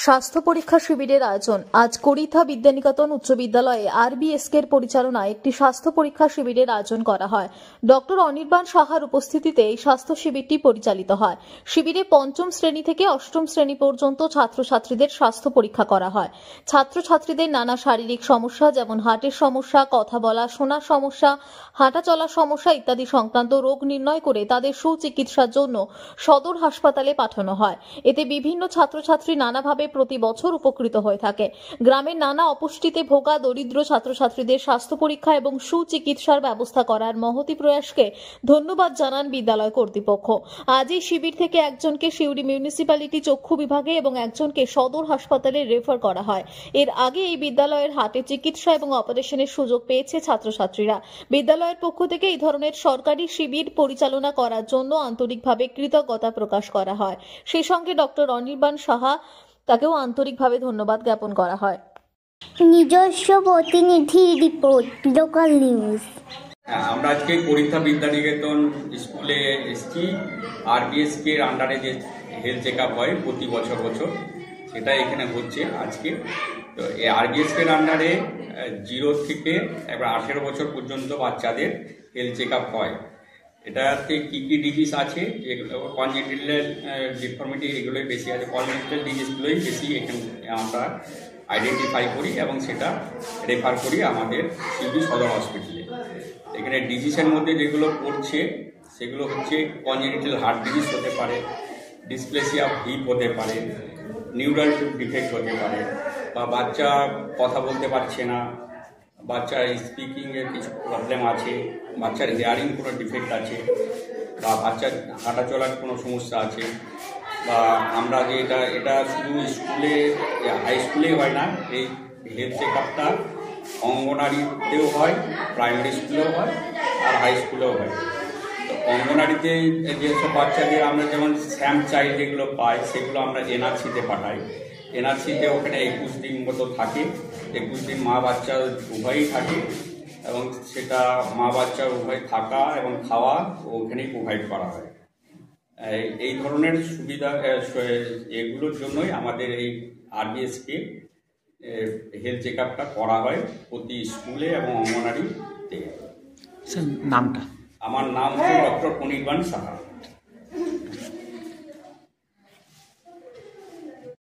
স্বাস্থ্য পরীক্ষা শিবিরের আয়োজন আজ করিথা বিদ্যানিকেতন উচ্চ বিদ্যালয়ে আরবিএসকে এর পরিচালনায় একটি স্বাস্থ্য পরীক্ষা শিবিরের আয়োজন করা হয়। ডক্টর অনির্বাণ সাহার উপস্থিতিতে এই স্বাস্থ্য শিবিরটি পরিচালিত হয়। শিবিরে পঞ্চম শ্রেণী থেকে অষ্টম শ্রেণী পর্যন্ত ছাত্রছাত্রীদের স্বাস্থ্য পরীক্ষা করা হয়। ছাত্রছাত্রীদের নানা শারীরিক সমস্যা যেমন হার্টের সমস্যা, কথা বলা, শোনার সমস্যা, হাঁটা চলার সমস্যা ইত্যাদি সংক্রান্ত রোগ নির্ণয় করে তাদের সুচিকিৎসার জন্য সদর হাসপাতালে পাঠানো হয়। এতে বিভিন্ন ছাত্রছাত্রী নানাভাবে প্রতি বছর উপকৃত হয়ে থাকে। গ্রামের নানা অপুষ্টিতে ভোগা দরিদ্র ছাত্রছাত্রীদের স্বাস্থ্য পরীক্ষা এবং সুচিকিৎসার ব্যবস্থা করার মহতি প্রয়াসকে ধন্যবাদ জানান বিদ্যালয় কর্তৃপক্ষ। আজ এই শিবির থেকে একজনকে সিউড়ি মিউনিসিপ্যালিটি চক্ষু বিভাগে এবং একজনকে সদর হাসপাতালে রেফার করা হয়। এর আগে এই বিদ্যালয়ের হার্টে চিকিৎসা এবং অপারেশনের সুযোগ পেয়েছে ছাত্রছাত্রীরা। বিদ্যালয়ের পক্ষ থেকে এই ধরনের সরকারি শিবির পরিচালনা করার জন্য আন্তরিকভাবে কৃতজ্ঞতা প্রকাশ করা হয়। সেই সঙ্গে ডক্টর অনির্বাণ সাহা তাকেও আন্তরিকভাবে ধন্যবাদ জ্ঞাপন করা হয়। নিজস্ব প্রতিনিধি রিপোর্ট, লোকাল নিউজ। আমরা আজকে করিথা বিদ্যানিকেতন স্কুলে এসেছি। আরবিএসকে এর আন্ডারে যে হেলথ চেক আপ হয় প্রতি বছর সেটা এখানে হচ্ছে আজকে। তো এই আরবিএসকে এর আন্ডারে 0 থেকে 18 বছর পর্যন্ত বাচ্চাদের হেলথ চেক আপ হয়। এটাতে কী কী ডিজিজ আছে, যেগুলো কনজেনিটাল ডিফর্মিটি এগুলোই বেশি আছে, কনজেনিটাল ডিজিজগুলোই বেশি এখানে আমরা আইডেন্টিফাই করি এবং সেটা রেফার করি আমাদের সিউড়ি সদর হসপিটালে। এখানে ডিজিজের মধ্যে যেগুলো পড়ছে সেগুলো হচ্ছে কনজেনিটাল হার্ট ডিজিজ হতে পারে, ডিসপ্লেসিয়া অফ হিপ হতে পারে, নিউরাল ডিফেক্ট হতে পারে, বা বাচ্চা কথা বলতে পারছে না, বাচ্চার স্পিকিংয়ের কিছু প্রবলেম আছে, বাচ্চার হিয়ারিং কোনো ডিফেক্ট আছে, বা বাচ্চার হাঁটা চলার কোনো সমস্যা আছে, বা আমরা যে এটা শুধু স্কুলে হাই স্কুলে হয় না, এই হেলথ চেক আপটা অঙ্গনারীতেও হয়, প্রাইমারি স্কুলেও হয় আর হাই স্কুলেও হয়। তো অঙ্গনারীতে যেসব বাচ্চাদের আমরা যেমন স্যাম চাইল্ড যেগুলো পাই সেগুলো আমরা এনআরসিতে পাঠাই। এনআরসিতে ওখানে 21 দিন মতো থাকে, 21 দিন মা বাচ্চা উভয়ই থাকে এবং সেটা মা বাচ্চা উভয় থাকা এবং খাওয়া ওখানেই প্রোভাইড করা হয়। এই ধরনের সুবিধা এগুলোর জন্যই আমাদের এই আরবিএসকে হেলথ চেক আপটা করা হয় প্রতি স্কুলে এবং অঙ্গনারীতে। নামটা? আমার নাম হচ্ছে ডক্টর অনির্বাণ সাহা।